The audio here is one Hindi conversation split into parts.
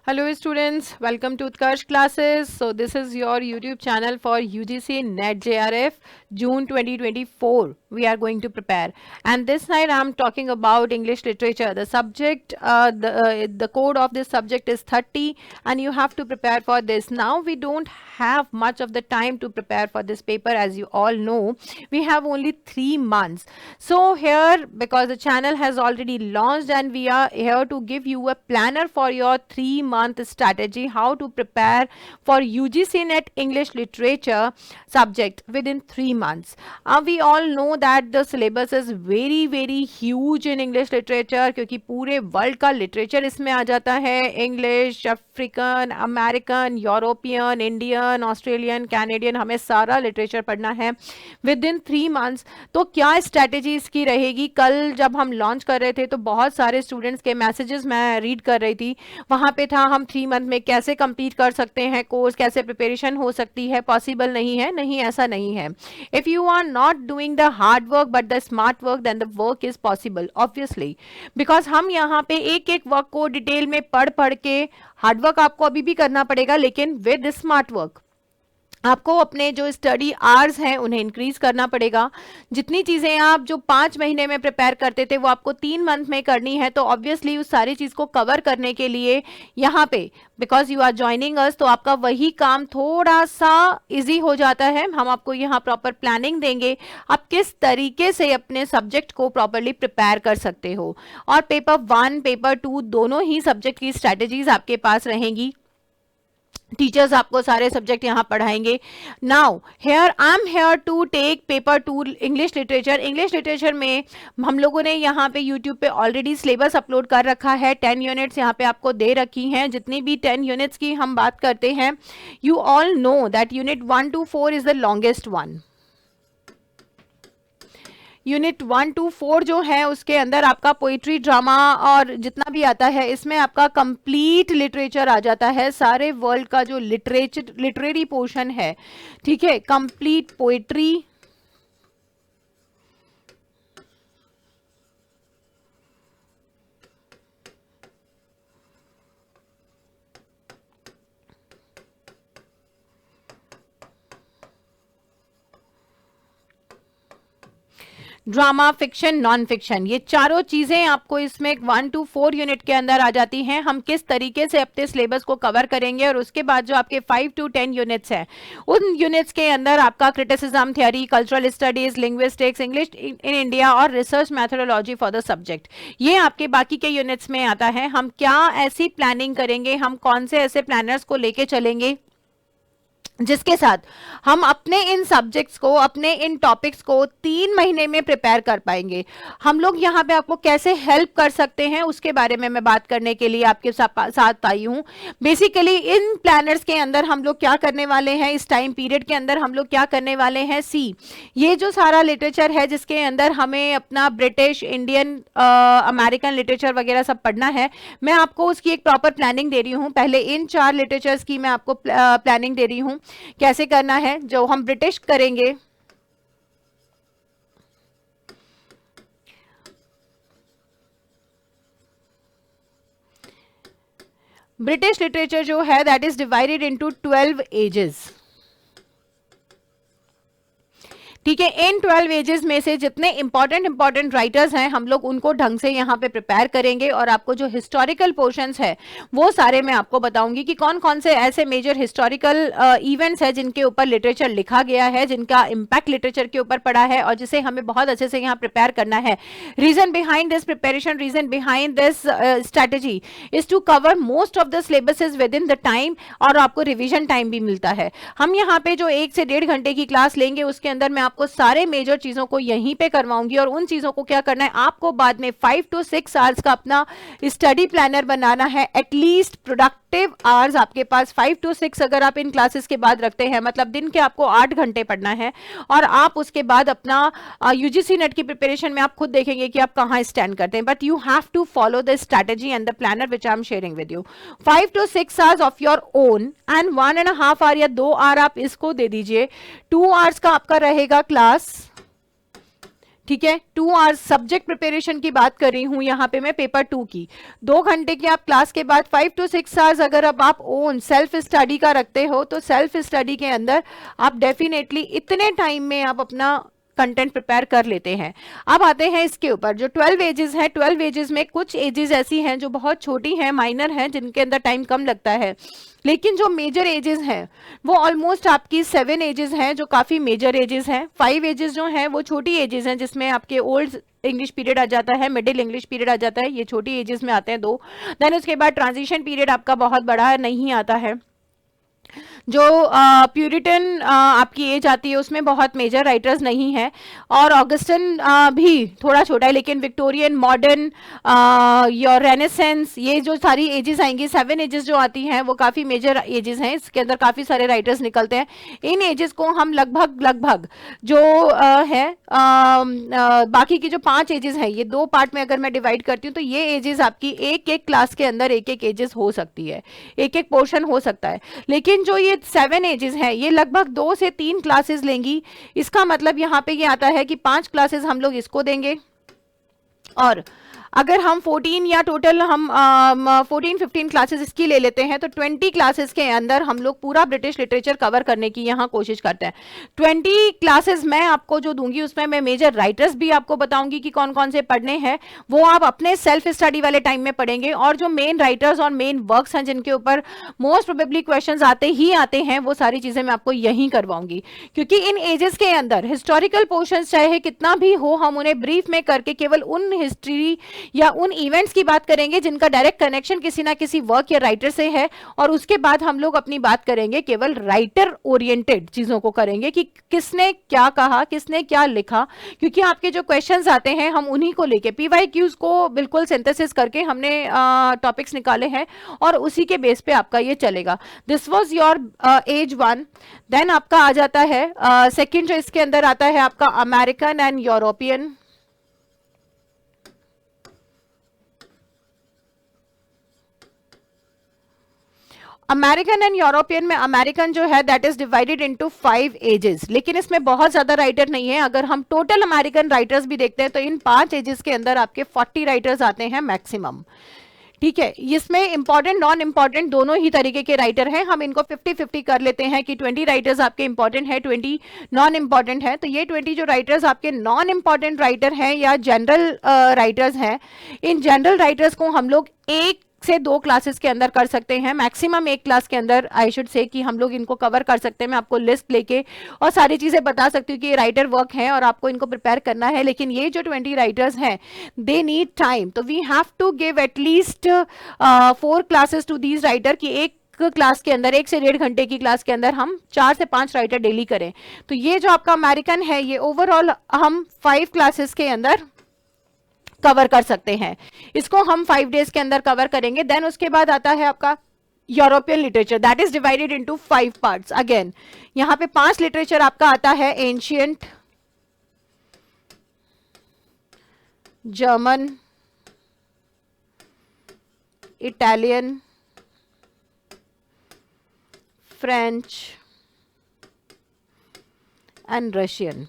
Hello students, welcome to Utkarsh classes. So this is your YouTube channel for UGC NET JRF June 2024. We are going to prepare, and this night I am talking about English literature. The subject, the code of this subject is 30, and you have to prepare for this. Now we don't have much of the time to prepare for this paper, as you all know. We have only 3 months. So here, because the channel has already launched, and we are here to give you a planner for your 3-month strategy, how to prepare for UGC NET English literature subject within 3 months. We all know that the syllabus is very huge in English literature, क्योंकि पूरे वर्ल्ड का लिटरेचर इसमें आ जाता है. English, African, American, European, Indian, Australian, Canadian, हमें सारा लिटरेचर पढ़ना है विद इन 3 मंथ्स. तो क्या स्ट्रैटेजी इसकी रहेगी? कल जब हम लॉन्च कर रहे थे तो बहुत सारे स्टूडेंट्स के मैसेजेस मैं रीड कर रही थी. वहाँ पे था हम 3 मंथ में कैसे कंप्लीट कर सकते हैं कोर्स, कैसे प्रिपरेशन हो सकती है. पॉसिबल नहीं है, नहीं, ऐसा नहीं है. If you are not doing the hard work but the smart work, then the work is possible obviously. Because हम यहाँ पे एक एक वर्क को डिटेल में पढ़ के, हार्ड वर्क आपको अभी भी करना पड़ेगा लेकिन विद स्मार्ट वर्क आपको अपने जो स्टडी आवर्स हैं उन्हें इंक्रीज करना पड़ेगा. जितनी चीज़ें आप जो 5 महीने में प्रिपेयर करते थे वो आपको 3 मंथ में करनी है. तो ऑब्वियसली उस सारी चीज़ को कवर करने के लिए यहाँ पे because you are joining us, तो आपका वही काम थोड़ा सा इजी हो जाता है. हम आपको यहाँ प्रॉपर प्लानिंग देंगे, आप किस तरीके से अपने सब्जेक्ट को प्रॉपरली प्रिपेयर कर सकते हो. और पेपर 1, पेपर 2 दोनों ही सब्जेक्ट की स्ट्रैटेजीज आपके पास रहेंगी. टीचर्स आपको सारे सब्जेक्ट यहाँ पढ़ाएंगे. Now here I am here to take paper 2 English literature. English literature में हम लोगों ने यहाँ पे यूट्यूब पे ऑलरेडी सिलेबस अपलोड कर रखा है. 10 यूनिट्स यहाँ पे आपको दे रखी हैं. जितनी भी 10 यूनिट्स की हम बात करते हैं, you all know that unit 1 to 4 is the longest one. Unit 1 to 4 जो है उसके अंदर आपका पोइट्री, ड्रामा और जितना भी आता है इसमें आपका कंप्लीट लिटरेचर आ जाता है. सारे वर्ल्ड का जो लिटरेरी पोर्शन है, ठीक है, complete poetry, drama, fiction, non fiction, ये चारों चीजें आपको इसमें 1 to 4 यूनिट के अंदर आ जाती हैं. हम किस तरीके से अपने सिलेबस को कवर करेंगे, और उसके बाद जो आपके 5 to 10 यूनिट्स हैं उन यूनिट्स के अंदर आपका criticism, theory, cultural studies, linguistics, English in India और research methodology for the subject, ये आपके बाकी के यूनिट्स में आता है. हम क्या ऐसी प्लानिंग करेंगे, हम कौन से ऐसे प्लानर्स को लेके चलेंगे जिसके साथ हम अपने इन सब्जेक्ट्स को, अपने इन टॉपिक्स को 3 महीने में प्रिपेयर कर पाएंगे. हम लोग यहाँ पे आपको कैसे हेल्प कर सकते हैं उसके बारे में मैं बात करने के लिए आपके साथ आई हूँ. बेसिकली इन प्लानर्स के अंदर हम लोग क्या करने वाले हैं, इस टाइम पीरियड के अंदर हम लोग क्या करने वाले हैं. ये जो सारा लिटरेचर है जिसके अंदर हमें अपना ब्रिटिश, इंडियन, अमेरिकन लिटरेचर वगैरह सब पढ़ना है, मैं आपको उसकी एक प्रॉपर प्लानिंग दे रही हूँ. पहले इन 4 लिटरेचर्स की मैं आपको प्लानिंग दे रही हूँ कैसे करना है. जो हम ब्रिटिश करेंगे, ब्रिटिश लिटरेचर जो है that is divided into 12 ages. ठीक है, इन 12 एजेस में से जितने इंपॉर्टेंट राइटर्स हैं हम लोग उनको ढंग से यहाँ पे प्रिपेयर करेंगे. और आपको जो हिस्टोरिकल पोर्शंस है वो सारे मैं आपको बताऊंगी कि कौन कौन से ऐसे मेजर हिस्टोरिकल इवेंट्स है जिनके ऊपर लिटरेचर लिखा गया है, जिनका इम्पैक्ट लिटरेचर के ऊपर पड़ा है और जिसे हमें बहुत अच्छे से यहाँ प्रिपेयर करना है. Reason behind this preparation, reason behind this strategy is to cover most of the syllabuses within the time, और आपको रिविजन टाइम भी मिलता है. हम यहाँ पे जो 1 से 1.5 घंटे की क्लास लेंगे उसके अंदर मैं आपको सारे मेजर चीजों को यहीं पे करवाऊंगी. और उन चीजों को क्या करना है, आपको बाद में 5 to 6 आवर्स का अपना स्टडी प्लानर बनाना है. एटलीस्ट प्रोडक्टिव आवर्स आपके पास 5 to 6 अगर आप इन क्लासेस के बाद रखते हैं, मतलब दिन के आपको 8 घंटे पढ़ना है. और आप उसके बाद अपना यूजीसी नेट की प्रिपरेशन में आप खुद देखेंगे कि आप कहां स्टैंड करते हैं. But you have to follow the strategy and the planner which I am sharing with you. 5 to 6 hours of your own and 1.5 hour या 2 आवर आप इसको दे दीजिए. 2 आवर्स का आपका रहेगा क्लास. ठीक है। 2 आवर्स सब्जेक्ट प्रिपरेशन की बात कर रही हूं यहाँ पे मैं, पेपर 2 की 2 घंटे की आप क्लास के बाद 5 to 6 आवर्स अगर अब आप ओन सेल्फ स्टडी का रखते हो तो सेल्फ स्टडी के अंदर आप डेफिनेटली इतने टाइम में आप अपना कंटेंट प्रिपेयर कर लेते हैं। अब आते हैं इसके ऊपर जो 12 एजेस हैं, 12 एजेस में कुछ एजेस ऐसी हैं जो बहुत छोटी हैं, माइनर हैं, जिनके अंदर टाइम कम लगता है, लेकिन जो मेजर एजेस हैं वो ऑलमोस्ट आपकी 7 एजेस हैं जो काफ़ी मेजर एजेस हैं। 5 एजेस जो हैं वो छोटी एजेस हैं जिसमें आपके ओल्ड इंग्लिश पीरियड आ जाता है, मिडिल इंग्लिश पीरियड आ जाता है, ये छोटी एजेस में आते हैं 2। देन उसके बाद ट्रांजिशन पीरियड आपका बहुत बड़ा नहीं आता है। जो प्यूरिटन आपकी एज आती है उसमें बहुत मेजर राइटर्स नहीं है, और ऑगस्टन भी थोड़ा छोटा है, लेकिन विक्टोरियन, मॉडर्न, योर रेनेसेंस, ये जो सारी एजेस आएंगी, 7 एजेस जो आती हैं वो काफ़ी मेजर एजेस हैं, इसके अंदर काफ़ी सारे राइटर्स निकलते हैं। इन एजेस को हम लगभग जो है बाकी की जो 5 एजेस हैं, ये 2 पार्ट में अगर मैं डिवाइड करती हूँ तो ये एजेस आपकी एक एक क्लास के अंदर एक एक एजेस हो सकती है, एक एक पोर्शन हो सकता है। लेकिन जो ये 7 एजेस हैं ये लगभग 2 से 3 क्लासेस लेंगी। इसका मतलब यहाँ पे ये आता है कि 5 क्लासेस हम लोग इसको देंगे, और अगर हम 14 या टोटल हम 14-15 क्लासेस इसकी ले लेते हैं तो 20 क्लासेस के अंदर हम लोग पूरा ब्रिटिश लिटरेचर कवर करने की यहाँ कोशिश करते हैं। 20 क्लासेस मैं आपको जो दूंगी उसमें मैं मेजर राइटर्स भी आपको बताऊंगी कि कौन कौन से पढ़ने हैं, वो आप अपने सेल्फ स्टडी वाले टाइम में पढ़ेंगे, और जो मेन राइटर्स और मेन वर्क्स हैं जिनके ऊपर मोस्ट प्रोबेबली क्वेश्चन आते हैं वो सारी चीज़ें मैं आपको यहीं करवाऊंगी। क्योंकि इन एजेस के अंदर हिस्टोरिकल पोर्शन चाहे कितना भी हो, हम उन्हें ब्रीफ में करके केवल उन हिस्ट्री या उन इवेंट्स की बात करेंगे जिनका डायरेक्ट कनेक्शन किसी ना किसी वर्क या राइटर से है, और उसके बाद हम लोग अपनी बात करेंगे केवल राइटर ओरिएंटेड चीजों को करेंगे कि किसने क्या कहा, किसने क्या लिखा। क्योंकि आपके जो क्वेश्चंस आते हैं हम उन्हीं को लेके पीवाईक्यूज को बिल्कुल सिंथेसिस करके हमने टॉपिक्स निकाले हैं, और उसी के बेस पे आपका ये चलेगा। This was your age 1। Then आपका आ जाता है सेकंड, जो इसके अंदर आता है आपका American and European. American and European में अमेरिकन जो है that is divided into 5 ages, लेकिन इसमें बहुत ज्यादा राइटर नहीं है। अगर हम टोटल अमेरिकन राइटर्स भी देखते हैं तो इन 5 एजेस के अंदर आपके 40 राइटर्स आते हैं मैक्सिमम। ठीक है, इसमें इंपॉर्टेंट नॉन इंपॉर्टेंट दोनों ही तरीके के राइटर हैं। हम इनको 50-50 कर लेते हैं कि 20 राइटर्स आपके इंपॉर्टेंट है, 20 नॉन इंपॉर्टेंट है। तो ये 20 जो राइटर्स आपके नॉन इंपॉर्टेंट राइटर हैं या जनरल राइटर्स हैं, इन जनरल राइटर्स को हम लोग 1 से 2 क्लासेस के अंदर कर सकते हैं, मैक्सिमम 1 क्लास के अंदर आई शुड से कि हम लोग इनको कवर कर सकते हैं। मैं आपको लिस्ट लेके और सारी चीज़ें बता सकती हूँ कि ये राइटर वर्क है और आपको इनको प्रिपेयर करना है। लेकिन ये जो 20 राइटर्स हैं दे नीड टाइम, तो we have to give at least 4 classes to these writer कि एक क्लास के अंदर 1 से 1.5 घंटे की क्लास के अंदर हम 4 से 5 राइटर डेली करें। तो ये जो आपका अमेरिकन है ये ओवरऑल हम 5 क्लासेस के अंदर कवर कर सकते हैं, इसको हम 5 डेज के अंदर कवर करेंगे। देन उसके बाद आता है आपका European literature, that is divided into 5 parts. Again यहां पे 5 लिटरेचर आपका आता है, ancient, German, Italian, French and Russian.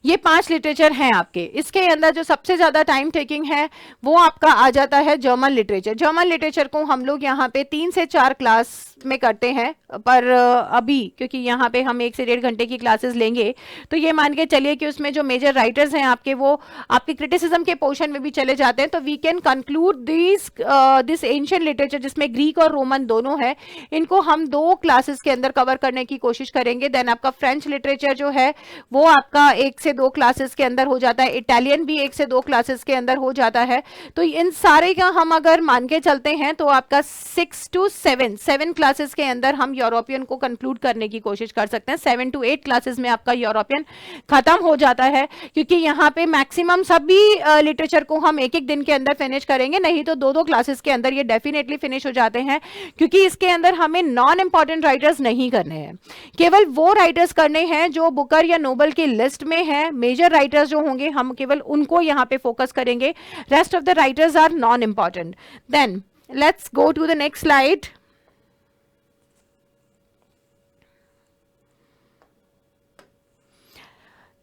ये 5 लिटरेचर हैं आपके। इसके अंदर जो सबसे ज़्यादा टाइम टेकिंग है वो आपका आ जाता है जर्मन लिटरेचर। जर्मन लिटरेचर को हम लोग यहाँ पे 3 से 4 क्लास में करते हैं, पर अभी क्योंकि यहाँ पे हम 1 से 1.5 घंटे की क्लासेस लेंगे तो ये मान के चलिए कि उसमें जो मेजर राइटर्स हैं आपके वो आपके क्रिटिसिज्म के पोर्शन में भी चले जाते हैं। तो we can conclude this ancient literature जिसमें ग्रीक और रोमन दोनों है, इनको हम 2 क्लासेस के अंदर कवर करने की कोशिश करेंगे। देन आपका फ्रेंच लिटरेचर जो है वो आपका 1 से 2 क्लासेस के अंदर हो जाता है, इटालियन भी 1 से 2 क्लासेस के अंदर हो जाता है। तो इन सारे का हम अगर मान के चलते हैं तो आपका 6 to 7 क्लासेस के अंदर हम यूरोपियन को कंक्लूड करने की कोशिश कर सकते हैं। 7 to 8 क्लासेस में आपका यूरोपियन खत्म हो जाता है, क्योंकि यहाँ पे मैक्सिमम सभी लिटरेचर को हम 1-1 दिन के अंदर फिनिश करेंगे, नहीं तो 2-2 क्लासेस के अंदर ये डेफिनेटली फिनिश हो जाते हैं। क्योंकि इसके अंदर हमें नॉन इंपॉर्टेंट राइटर्स नहीं करने हैं, केवल वो राइटर्स करने हैं जो बुकर या नोबल की लिस्ट में है। मेजर राइटर्स जो होंगे हम केवल उनको यहाँ पे फोकस करेंगे, rest of the writers are non important. Then let's go to the next slide.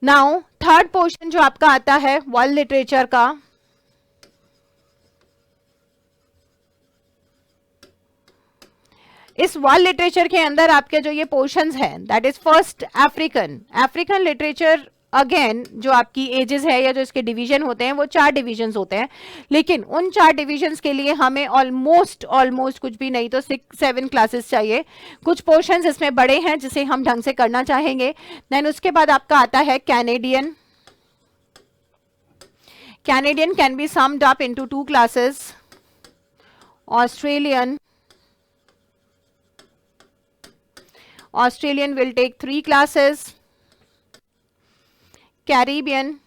Now third portion जो आपका आता है वर्ल्ड लिटरेचर का, इस वर्ल्ड लिटरेचर के अंदर आपके जो ये पोर्शंस हैं, that is first African literature. Again जो आपकी एजेस है या जो इसके डिवीजन होते हैं वो 4 डिवीजन होते हैं, लेकिन उन 4 डिविजन्स के लिए हमें ऑलमोस्ट कुछ भी नहीं तो 6-7 क्लासेस चाहिए। कुछ पोर्शंस इसमें बड़े हैं जिसे हम ढंग से करना चाहेंगे। देन उसके बाद आपका आता है Canadian can be summed up into 2 classes. Australian will take 3 classes. Caribbean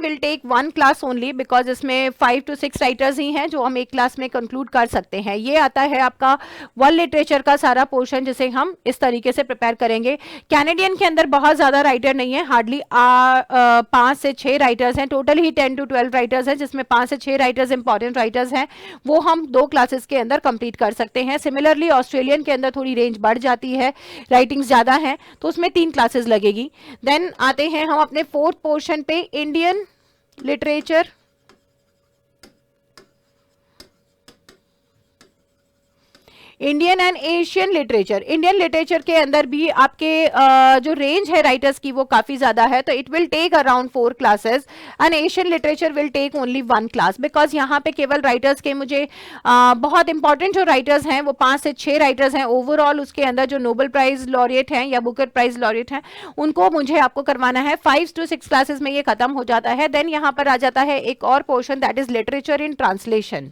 will take 1 class only because इसमें 5 to 6 राइटर्स ही हैं जो हम एक क्लास में कंक्लूड कर सकते हैं। ये आता है आपका वर्ल्ड लिटरेचर का सारा पोर्शन जिसे हम इस तरीके से प्रिपेयर करेंगे। कैनेडियन के अंदर बहुत ज़्यादा राइटर नहीं है, हार्डली 5 से 6 राइटर्स हैं, टोटल ही 10 to 12 राइटर्स हैं, जिसमें 5 से 6 राइटर्स इंपॉर्टेंट राइटर्स हैं, वो हम 2 क्लासेस के अंदर कंप्लीट कर सकते हैं। सिमिलरली ऑस्ट्रेलियन के अंदर थोड़ी रेंज बढ़ जाती है, राइटिंग्स ज़्यादा हैं तो उसमें 3 क्लासेस लगेगी। देन आते हैं हम अपने फोर्थ पोर्शन पे, Indian literature. Indian and Asian literature, Indian literature के अंदर भी आपके जो रेंज है राइटर्स की वो काफी ज्यादा है, तो it will take around 4 classes and Asian literature will take only 1 class, because यहाँ पे केवल राइटर्स के मुझे बहुत इंपॉर्टेंट जो राइटर्स हैं वो 5 से 6 राइटर्स हैं ओवरऑल, उसके अंदर जो नोबेल प्राइज लॉरिएट हैं या बुकर प्राइज लॉरिएट हैं उनको मुझे आपको करवाना है। 5 to 6 क्लासेस में ये खत्म हो जाता है। देन यहाँ पर आ जाता है एक और portion, that is literature in translation,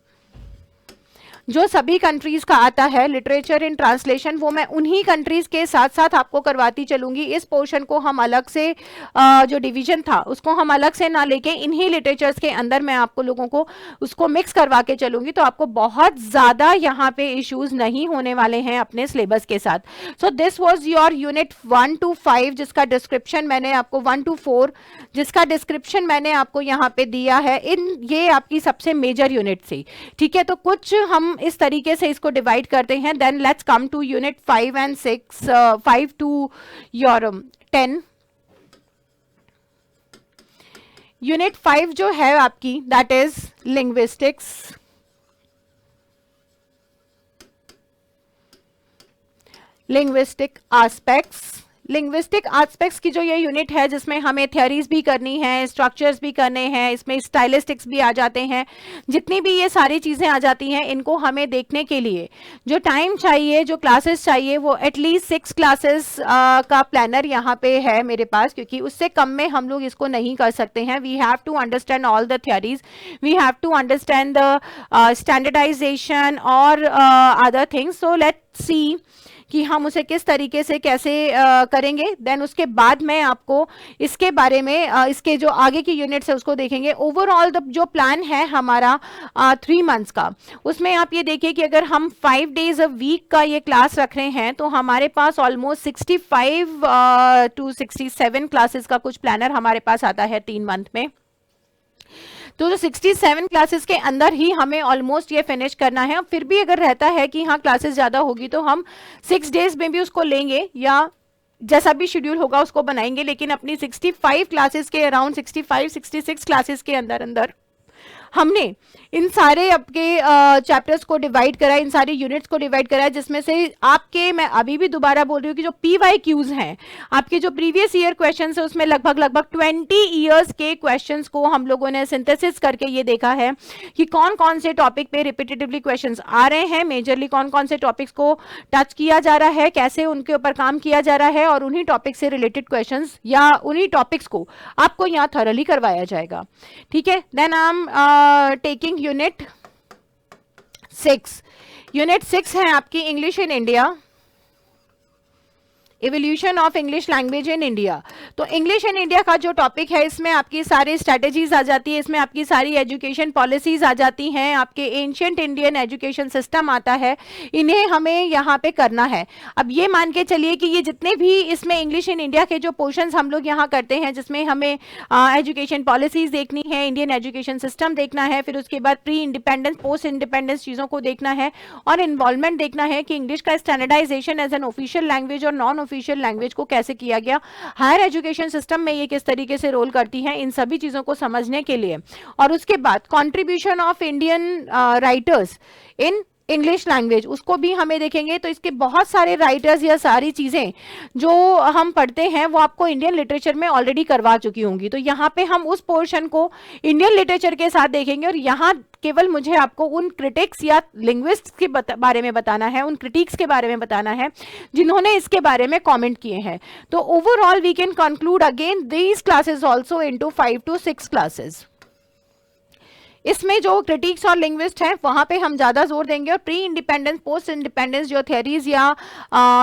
जो सभी कंट्रीज का आता है लिटरेचर इन ट्रांसलेशन, वो मैं उन्हीं कंट्रीज के साथ साथ आपको करवाती चलूंगी। इस पोर्शन को हम अलग से जो डिवीजन था उसको हम अलग से ना लेके इन्हीं लिटरेचर्स के अंदर मैं आपको लोगों को उसको मिक्स करवा के चलूंगी, तो आपको बहुत ज़्यादा यहाँ पे इश्यूज नहीं होने वाले हैं अपने सिलेबस के साथ। So this was your unit 1 to 5 जिसका डिस्क्रिप्शन मैंने आपको 1 to 4 जिसका डिस्क्रिप्शन मैंने आपको यहाँ पे दिया है। ये आपकी सबसे मेजर यूनिट थी, ठीक है। तो कुछ हम इस तरीके से इसको डिवाइड करते हैं। Then let's come to unit 5 and 6, 5 to your 10। Unit 5 जो है आपकी that is linguistics. Linguistic aspects की जो ये यूनिट है जिसमें हमें थ्योरीज भी करनी है, स्ट्रक्चर्स भी करने हैं, इसमें स्टाइलिस्टिक्स भी आ जाते हैं, जितनी भी ये सारी चीज़ें आ जाती हैं इनको हमें देखने के लिए जो टाइम चाहिए, जो क्लासेस चाहिए, वो एटलीस्ट 6 क्लासेस का प्लानर यहाँ पे है मेरे पास, क्योंकि उससे कम में हम लोग इसको नहीं कर सकते हैं। We have to understand all the theories, we have to understand the standardization और other things. So let's see कि हम उसे किस तरीके से कैसे करेंगे। देन उसके बाद मैं आपको इसके बारे में इसके जो आगे की यूनिट्स है उसको देखेंगे। ओवरऑल जो प्लान है हमारा 3 मंथ्स का, उसमें आप ये देखिए कि अगर हम 5 days अ वीक का ये क्लास रख रहे हैं तो हमारे पास ऑलमोस्ट 65 to 67 क्लासेस का कुछ प्लानर हमारे पास आता है 3 मंथ में। तो 67 क्लासेस के अंदर ही हमें ऑलमोस्ट ये फिनिश करना है। फिर भी अगर रहता है कि हाँ क्लासेस ज़्यादा होगी तो हम 6 days में भी उसको लेंगे या जैसा भी शेड्यूल होगा उसको बनाएंगे, लेकिन अपनी 65 क्लासेस के अराउंड 65-66 क्लासेस के अंदर अंदर हमने इन सारे आपके चैप्टर्स को डिवाइड करा, इन सारे यूनिट्स को डिवाइड करा, जिसमें से आपके, मैं अभी भी दोबारा बोल रही हूँ कि जो PYQs हैं, आपके जो प्रीवियस ईयर क्वेश्चंस है उसमें लगभग 20 ईयर्स के क्वेश्चंस को हम लोगों ने सिंथेसिस करके ये देखा है कि कौन कौन से टॉपिक पे रिपीटेटिवली क्वेश्चंस आ रहे हैं, मेजरली कौन कौन से टॉपिक्स को टच किया जा रहा है, कैसे उनके ऊपर काम किया जा रहा है, और उन्हीं टॉपिक से रिलेटेड क्वेश्चंस या उन्हीं टॉपिक्स को आपको यहाँ थॉरली करवाया जाएगा, ठीक है। Then I am taking unit 6 है आपकी English in India. Evolution of English language in India. तो इंग्लिश इन इंडिया का जो टॉपिक है, इसमें आपकी सारी स्ट्रेटेजीज आ जाती है, इसमें आपकी सारी एजुकेशन पॉलिसीज आ जाती हैं, आपके एंशियंट इंडियन एजुकेशन सिस्टम आता है, इन्हें हमें यहाँ पे करना है। अब ये मान के चलिए कि ये जितने भी इसमें इंग्लिश इन इंडिया के जो पोर्शंस हम लोग यहाँ करते हैं, जिसमें हमें एजुकेशन पॉलिसीज देखनी है, इंडियन एजुकेशन सिस्टम देखना है, फिर उसके बाद प्री इंडिपेंडेंस पोस्ट इंडिपेंडेंस चीज़ों को देखना है, और इन्वॉल्वमेंट देखना है कि इंग्लिश का standardisation as an official language और नॉन ऑफिशियल लैंग्वेज को कैसे किया गया, हायर एजुकेशन सिस्टम में ये किस तरीके से रोल करती है, इन सभी चीज़ों को समझने के लिए। और उसके बाद contribution of Indian writers in English language, उसको भी हमें देखेंगे। तो इसके बहुत सारे राइटर्स या सारी चीज़ें जो हम पढ़ते हैं वो आपको इंडियन लिटरेचर में ऑलरेडी करवा चुकी होंगी। तो यहाँ पे हम उस पोर्शन को इंडियन लिटरेचर के साथ देखेंगे, और यहाँ केवल मुझे आपको उन क्रिटिक्स या लिंग्विस्ट्स के बारे में बताना है, उन क्रिटिक्स के बारे में बताना है जिन्होंने इसके बारे में कॉमेंट किए हैं। तो overall we can conclude again these classes also into 5 to 6 classes. इसमें जो क्रिटिक्स और लिंग्विस्ट हैं वहाँ पे हम ज़्यादा जोर देंगे, और प्री इंडिपेंडेंस पोस्ट इंडिपेंडेंस जो थ्योरीज या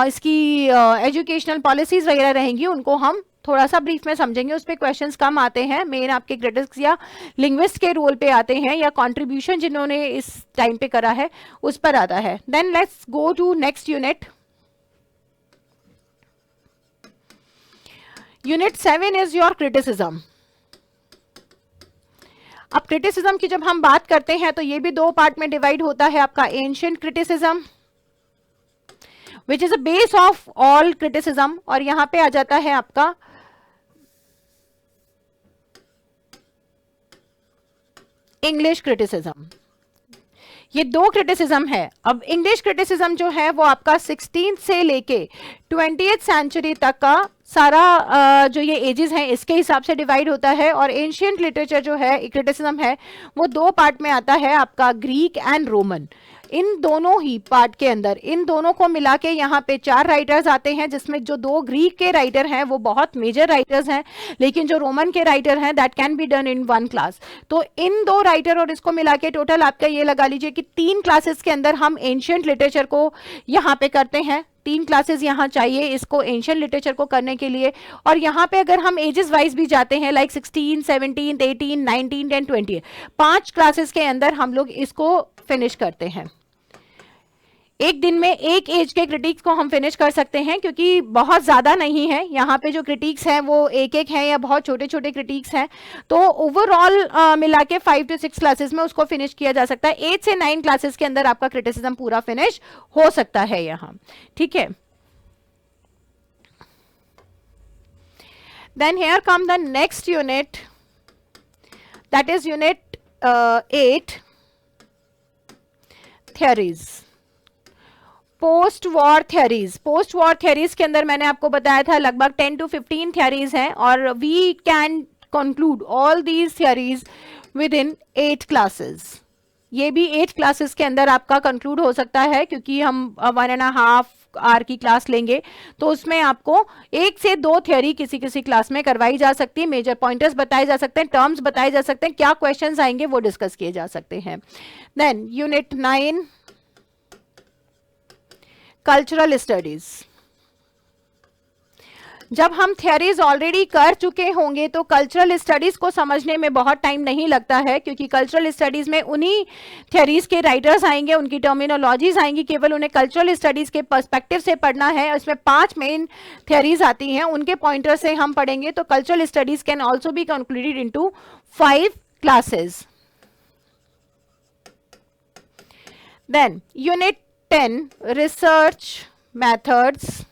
इसकी एजुकेशनल पॉलिसीज वगैरह रहेंगी उनको हम थोड़ा सा ब्रीफ में समझेंगे। उस पर क्वेश्चंस कम आते हैं, मेन आपके क्रिटिक्स या लिंग्विस्ट के रोल पे आते हैं, या कंट्रीब्यूशन जिन्होंने इस टाइम पे करा है उस पर आता है। Then let's go to next unit. Unit 7 is your criticism. अब क्रिटिसिज्म की जब हम बात करते हैं तो ये भी दो पार्ट में डिवाइड होता है। आपका ancient criticism which is a base of all criticism, और यहां पे आ जाता है आपका इंग्लिश क्रिटिसिज्म। ये दो क्रिटिसिज्म है। अब इंग्लिश क्रिटिसिज्म जो है वो आपका 16th से लेके 20th सेंचुरी तक का सारा जो ये एजेस हैं इसके हिसाब से डिवाइड होता है। और एंशिएंट लिटरेचर जो है क्रिटिसिज्म है वो दो पार्ट में आता है, आपका ग्रीक एंड रोमन। इन दोनों ही पार्ट के अंदर इन दोनों को मिला के यहाँ पे 4 राइटर्स आते हैं, जिसमें जो 2 ग्रीक के राइटर हैं वो बहुत मेजर राइटर्स हैं, लेकिन जो रोमन के राइटर हैं that can be done in 1 class. तो इन 2 राइटर और इसको मिला के टोटल आपका ये लगा लीजिए कि 3 क्लासेस के अंदर हम एंशिएंट लिटरेचर को यहाँ पे करते हैं। 3 क्लासेस यहाँ चाहिए इसको एंशिएंट लिटरेचर को करने के लिए। और यहाँ पे अगर हम एजेस वाइज भी जाते हैं लाइक 16, 17, 18, 19, 10, 20, 5 क्लासेस के अंदर हम लोग इसको फिनिश करते हैं। एक दिन में एक एज के क्रिटिक्स को हम फिनिश कर सकते हैं, क्योंकि बहुत ज़्यादा नहीं है यहाँ पे जो क्रिटिक्स हैं वो एक हैं या बहुत छोटे छोटे क्रिटिक्स हैं। तो ओवरऑल मिला के 5 to 6 क्लासेस में उसको फिनिश किया जा सकता है। 8 से 9 क्लासेस के अंदर आपका क्रिटिसिज्म पूरा फिनिश हो सकता है यहाँ, ठीक है। Then here come the next unit, that is unit 8, theories, post war theories. Post war theories के अंदर मैंने आपको बताया था लगभग 10 to 15 थ्योरीज हैं, और we can conclude all these theories within 8 classes. ये भी 8 क्लासेस के अंदर आपका कंक्लूड हो सकता है, क्योंकि हम 1.5 आवर की क्लास लेंगे तो उसमें आपको 1 से 2 थ्योरी किसी किसी क्लास में करवाई जा सकती है। मेजर पॉइंटर्स बताए जा सकते हैं, टर्म्स बताए जा सकते हैं, क्या क्वेश्चंस आएंगे वो डिस्कस किए जा सकते हैं। देन यूनिट 9, कल्चरल स्टडीज। जब हम थ्योरीज ऑलरेडी कर चुके होंगे तो कल्चरल स्टडीज को समझने में बहुत टाइम नहीं लगता है, क्योंकि कल्चरल स्टडीज में उन्हीं थ्योरीज के राइटर्स आएंगे, उनकी टर्मिनोलॉजीज आएंगी, केवल उन्हें कल्चरल स्टडीज के पर्सपेक्टिव से पढ़ना है। इसमें 5 मेन थ्योरीज आती हैं, उनके पॉइंटर से हम पढ़ेंगे। तो cultural studies can also be concluded into 5 classes. Then unit 10, research methods.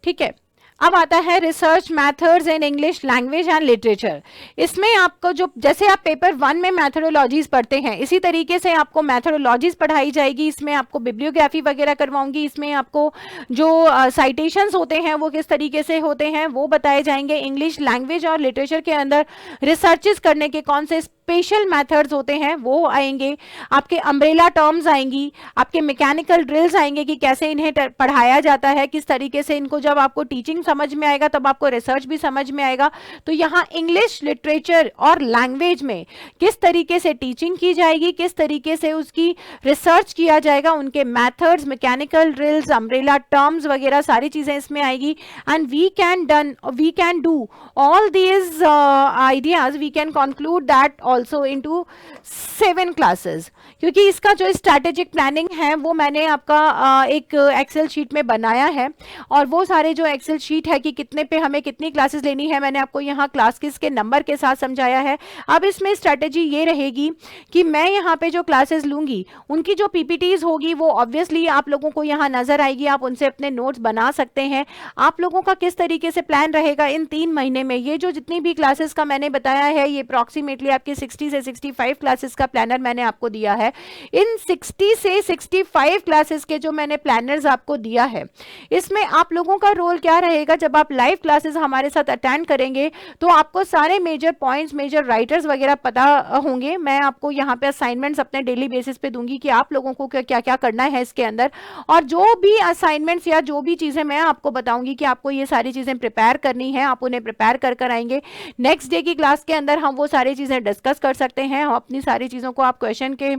ठीक है, अब आता है research methods in English language and literature. इसमें आपको जो जैसे आप पेपर 1 में मैथडोलॉजीज पढ़ते हैं इसी तरीके से आपको मैथडोलॉजीज पढ़ाई जाएगी। इसमें आपको बिब्लियोग्राफी वगैरह करवाऊंगी, इसमें आपको जो साइटेशंस होते हैं वो किस तरीके से होते हैं वो बताए जाएंगे। इंग्लिश लैंग्वेज और लिटरेचर के अंदर रिसर्चेस करने के कौन से स्पेशल मेथड्स होते हैं वो आएंगे, आपके अम्ब्रेला टर्म्स आएंगी, आपके मैकेनिकल ड्रिल्स आएंगे कि कैसे इन्हें पढ़ाया जाता है, किस तरीके से इनको, जब आपको टीचिंग समझ में आएगा तब आपको रिसर्च भी समझ में आएगा। तो यहाँ इंग्लिश लिटरेचर और लैंग्वेज में किस तरीके से टीचिंग की जाएगी, किस तरीके से उसकी रिसर्च किया जाएगा, उनके methods, mechanical drills, umbrella terms वगैरह सारी चीजें इसमें आएगी। And we can do all these ideas, we can conclude that also into 7 classes, क्योंकि इसका जो स्ट्रैटेजिक प्लानिंग है वो मैंने आपका एक एक्सेल शीट में बनाया है, और वो सारे जो एक्सेल शीट है कि कितने पे हमें कितनी क्लासेस लेनी है, मैंने आपको यहाँ क्लास के नंबर के साथ समझाया है। अब इसमें स्ट्रैटेजी ये रहेगी कि मैं यहाँ पे जो क्लासेस लूंगी उनकी जो पीपीटीज होगी वो ऑब्वियसली आप लोगों को यहाँ नजर आएगी, आप उनसे अपने नोट्स बना सकते हैं। आप लोगों का किस तरीके से प्लान रहेगा इन 3 महीने में, ये जो जितनी भी क्लासेस का मैंने बताया है ये अप्रॉक्सीमेटली आपके 60 से 65 क्लासेस का प्लानर मैंने आपको दिया है। इन 60 से 65 क्लासेस के जो मैंने प्लानर्स आपको दिया है, इसमें आप लोगों का रोल क्या रहेगा, जब आप लाइव क्लासेस हमारे साथ अटेंड करेंगे तो आपको सारे मेजर पॉइंट्स, मेजर राइटर्स वगैरह पता होंगे। मैं आपको यहाँ पे असाइनमेंट्स अपने डेली बेसिस पे दूंगी कि आप लोगों को क्या क्या करना है इसके अंदर, और जो भी असाइनमेंट्स या जो भी चीजें मैं आपको बताऊंगी कि आपको ये सारी चीजें प्रिपेयर करनी है, आप उन्हें प्रिपेयर कर आएंगे। नेक्स्ट डे की क्लास के अंदर हम वो सारी चीजें डिस्कस कर सकते हैं, हम अपनी सारी चीजों को आप क्वेश्चन के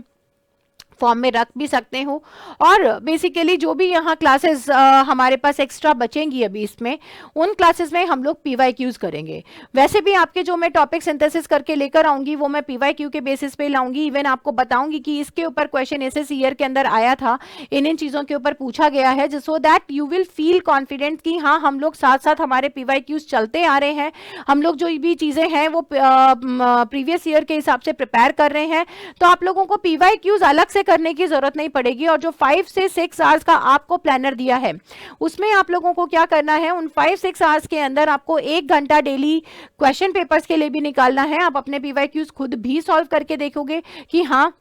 फॉर्म में रख भी सकते हो। और बेसिकली जो भी यहाँ क्लासेस हमारे पास एक्स्ट्रा बचेंगी अभी इसमें, उन क्लासेस में हम लोग पीवाईक्यूज करेंगे। वैसे भी आपके जो मैं टॉपिक सिंथेसिस करके लेकर आऊंगी वो मैं पीवाईक्यू के बेसिस पे लाऊंगी। इवन आपको बताऊंगी कि इसके ऊपर क्वेश्चन एसएस ईयर के अंदर आया था, इन चीजों के ऊपर पूछा गया है, so that you will feel confident कि हाँ हम लोग साथ साथ हमारे पीवाईक्यूज चलते आ रहे हैं, हम लोग जो भी चीजें हैं वो प्रीवियस ईयर के हिसाब से प्रिपेयर कर रहे हैं। तो आप लोगों को पीवाईक्यूज अलग से करने की जरूरत नहीं पड़ेगी। और जो 5 से 6 आवर्स का आपको प्लानर दिया है उसमें आप लोगों को क्या करना है, उन 5-6 आवर्स के अंदर आपको 1 घंटा डेली क्वेश्चन पेपर्स के लिए भी निकालना है। आप अपने पीवाईक्यूज खुद भी सॉल्व करके देखोगे कि हाँ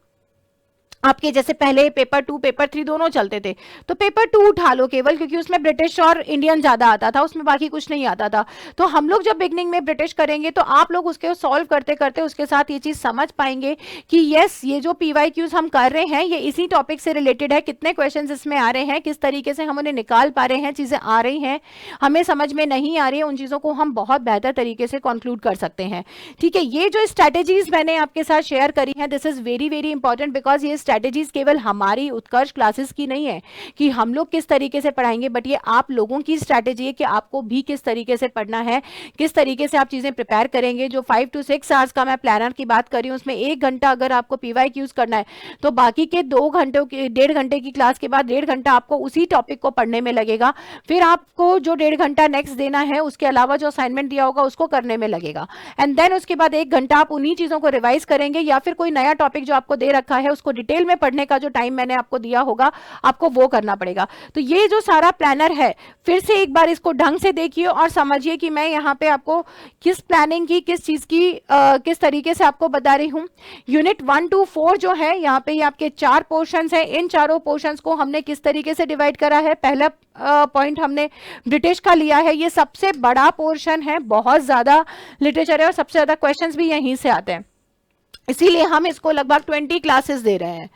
आपके जैसे पहले पेपर 2 पेपर 3 दोनों चलते थे, तो पेपर 2 उठा लो केवल, क्योंकि उसमें ब्रिटिश और इंडियन ज्यादा आता था, उसमें बाकी कुछ नहीं आता था। तो हम लोग जब बिगनिंग में ब्रिटिश करेंगे तो आप लोग उसके सॉल्व करते करते उसके साथ ये चीज समझ पाएंगे कि यस ये जो पीवाईक्यूज हम कर रहे हैं ये इसी टॉपिक से रिलेटेड है, कितने क्वेश्चन इसमें आ रहे हैं, किस तरीके से हम उन्हें निकाल पा रहे हैं, चीजें आ रही हैं हमें समझ में नहीं आ रही है, उन चीजों को हम बहुत बेहतर तरीके से कंक्लूड कर सकते हैं। ठीक है, ये जो स्ट्रैटेजीज मैंने आपके साथ शेयर करी है, this is very very important, because ये स्ट्रैटेजीज केवल हमारी उत्कर्ष क्लासेस की नहीं है कि हम लोग किस तरीके से पढ़ाएंगे, बट ये आप लोगों की स्ट्रैटेजी है कि आपको भी किस तरीके से पढ़ना है, किस तरीके से आप चीजें प्रिपेयर करेंगे। जो 5 to 6 आवर्स का मैं प्लानर की बात कर रही हूँ उसमें 1 घंटा अगर आपको पीवाईक्यूज करना है तो बाकी के 2 घंटों की 1.5 घंटे की क्लास के बाद 1.5 घंटा आपको उसी टॉपिक को पढ़ने में लगेगा। फिर आपको जो 1.5 घंटा नेक्स्ट देना है उसके अलावा जो असाइनमेंट दिया होगा उसको करने में लगेगा, एंड देन उसके बाद 1 घंटा आप उन्हीं चीजों को रिवाइज करेंगे, या फिर कोई नया टॉपिक जो आपको दे रखा है उसको डिटेल में पढ़ने का जो टाइम मैंने आपको दिया होगा आपको वो करना पड़ेगा। तो ये जो सारा प्लानर है फिर से एक बार इसको ढंग से देखिए और समझिए कि मैं यहाँ पे आपको किस प्लानिंग की, किस चीज की किस तरीके से आपको बता रही हूँ। यूनिट 1 to 4 जो है यहाँ पे आपके 4 पोर्शंस हैं, इन चारों पोर्शंस को हमने किस तरीके से डिवाइड करा है। पहला पॉइंट हमने ब्रिटिश का लिया है, ये सबसे बड़ा पोर्शन है, बहुत ज्यादा लिटरेचर है और सबसे ज्यादा क्वेश्चंस भी यहीं से आते हैं, इसीलिए हम इसको लगभग 20 क्लासेस दे रहे हैं।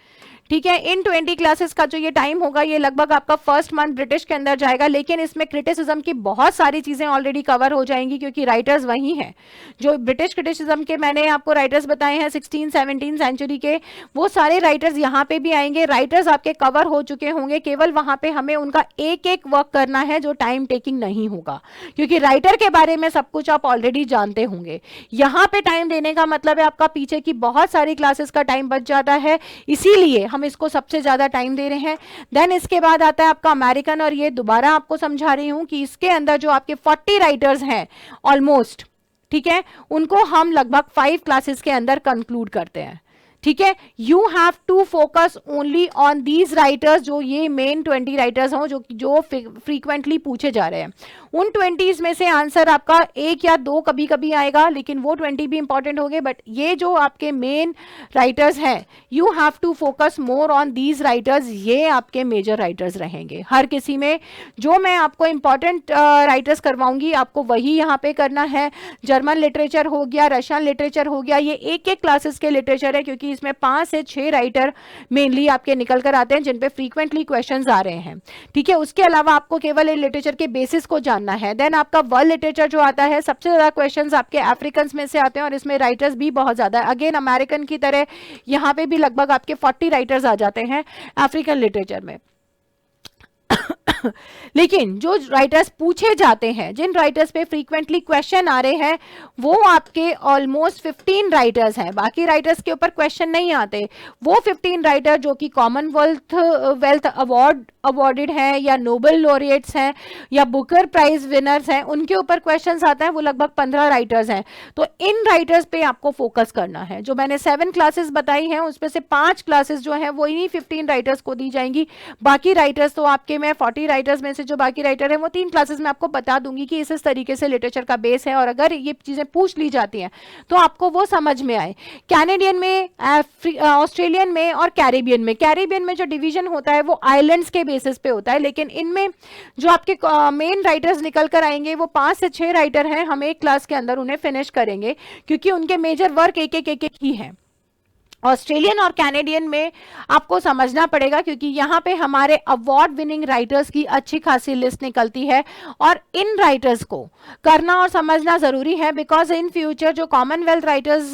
ठीक है, इन 20 क्लासेस का जो ये टाइम होगा ये लगभग आपका फर्स्ट मंथ ब्रिटिश के अंदर जाएगा, लेकिन इसमें क्रिटिसिज्म की बहुत सारी चीजें ऑलरेडी कवर हो जाएंगी क्योंकि राइटर्स वही हैं जो ब्रिटिश क्रिटिसिज्म के मैंने आपको राइटर्स बताए हैं 16-17 सेंचुरी के, वो सारे राइटर्स यहाँ पे भी आएंगे। राइटर्स आपके कवर हो चुके होंगे, केवल वहां पे हमें उनका एक एक वर्क करना है जो टाइम टेकिंग नहीं होगा, क्योंकि राइटर के बारे में सब कुछ आप ऑलरेडी जानते होंगे। यहाँ पे टाइम देने का मतलब है आपका पीछे की बहुत सारी क्लासेस का टाइम बच जाता है, इसीलिए हम इसको सबसे ज्यादा टाइम दे रहे हैं। देन इसके बाद आता है आपका अमेरिकन, और ये दोबारा आपको समझा रही हूं कि इसके अंदर जो आपके 40 राइटर्स हैं ऑलमोस्ट, ठीक है, उनको हम लगभग 5 क्लासेस के अंदर कंक्लूड करते हैं। ठीक है, you have to focus only on these writers, जो ये मेन 20 राइटर्स हों जो फ्रीक्वेंटली पूछे जा रहे हैं। उन 20 में से आंसर आपका एक या दो कभी कभी आएगा, लेकिन वो 20 भी इंपॉर्टेंट हो गए, बट ये जो आपके मेन राइटर्स हैं, you have to focus more on these writers, ये आपके मेजर राइटर्स रहेंगे हर किसी में। जो मैं आपको इंपॉर्टेंट राइटर्स करवाऊंगी आपको वही यहाँ पे करना है। जर्मन लिटरेचर हो गया, रशियन लिटरेचर हो गया, ये एक एक क्लासेस के लिटरेचर है, क्योंकि इसमें 5 से 6 राइटर मेनली आपके निकल कर आते हैं जिन पे फ्रीक्वेंटली क्वेश्चंस आ रहे हैं। ठीक है, उसके अलावा आपको केवल लिटरेचर के बेसिस को जानना है। देन आपका वर्ल्ड लिटरेचर जो आता है, सबसे ज्यादा क्वेश्चंस आपके अफ्रीकन में से आते हैं और इसमें राइटर्स भी बहुत ज्यादा है। अगेन अमेरिकन की तरह यहाँ पे भी लगभग आपके 40 राइटर्स आ जाते हैं अफ्रीकन लिटरेचर में। लेकिन जो राइटर्स पूछे जाते हैं, जिन राइटर्स पे फ्रीक्वेंटली क्वेश्चन आ रहे हैं, वो आपके ऑलमोस्ट 15 राइटर्स हैं। बाकी राइटर्स के ऊपर क्वेश्चन नहीं आते। वो 15 राइटर जो कि कॉमनवेल्थ अवार्डेड हैं या नोबेल लॉरिएट्स हैं या बुकर प्राइज विनर्स हैं, उनके ऊपर क्वेश्चंस आते हैं। वो लगभग 15 राइटर्स हैं। तो इन राइटर्स पे आपको फोकस करना है। जो मैंने 7 क्लासेस बताई हैं उसमें से 5 क्लासेस जो हैं वो इन्हीं 15 राइटर्स को दी जाएंगी। बाकी राइटर्स तो आपके मैं 40 राइटर्स में से जो बाकी राइटर हैं वो 3 क्लासेस में आपको बता दूंगी कि इस तरीके से लिटरेचर का बेस है, और अगर ये चीजें पूछ ली जाती हैं तो आपको वो समझ में आए। कैनेडियन में, ऑस्ट्रेलियन में और कैरेबियन में जो डिवीजन होता है वो आइलैंड्स के बेसिस पे होता है, लेकिन इनमें जो आपके मेन राइटर्स निकल कर आएंगे वो 5 से 6 राइटर हैं। हम एक क्लास के अंदर उन्हें फिनिश करेंगे क्योंकि उनके मेजर वर्क एक एक ही हैं। ऑस्ट्रेलियन और कैनेडियन में आपको समझना पड़ेगा क्योंकि यहाँ पे हमारे अवार्ड विनिंग राइटर्स की अच्छी खासी लिस्ट निकलती है, और इन राइटर्स को करना और समझना जरूरी है, बिकॉज इन फ्यूचर जो कॉमनवेल्थ राइटर्स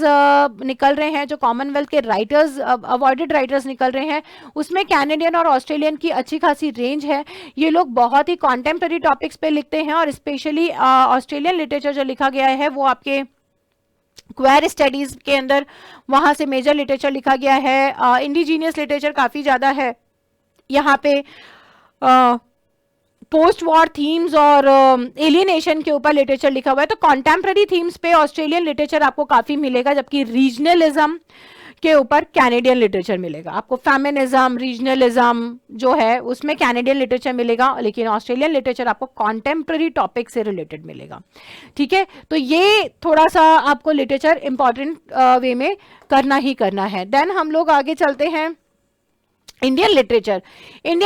निकल रहे हैं, जो कॉमनवेल्थ के राइटर्स अवार्डेड राइटर्स निकल रहे हैं, उसमें कैनेडियन और ऑस्ट्रेलियन की अच्छी खासी रेंज है। ये लोग बहुत ही कॉन्टेम्प्रेरी टॉपिक्स पे लिखते हैं, और स्पेशली ऑस्ट्रेलियन लिटरेचर जो लिखा गया है वो आपके क्वेर स्टडीज के अंदर वहां से मेजर लिटरेचर लिखा गया है। इंडिजीनियस लिटरेचर काफी ज्यादा है यहाँ पे। पोस्ट वॉर थीम्स और एलियनेशन के ऊपर लिटरेचर लिखा हुआ है। तो कॉन्टेम्प्रेरी थीम्स पे ऑस्ट्रेलियन लिटरेचर आपको काफी मिलेगा, जबकि रीजनलिज्म के ऊपर कैनेडियन लिटरेचर मिलेगा। आपको फेमिनिज्म, रीजनलिज्म जो है उसमें कैनेडियन लिटरेचर मिलेगा, लेकिन ऑस्ट्रेलियन लिटरेचर आपको कॉन्टेम्प्रेरी टॉपिक से रिलेटेड मिलेगा। ठीक है, तो ये थोड़ा सा आपको लिटरेचर इंपॉर्टेंट वे में करना ही करना है। देन हम लोग आगे चलते हैं इंडियन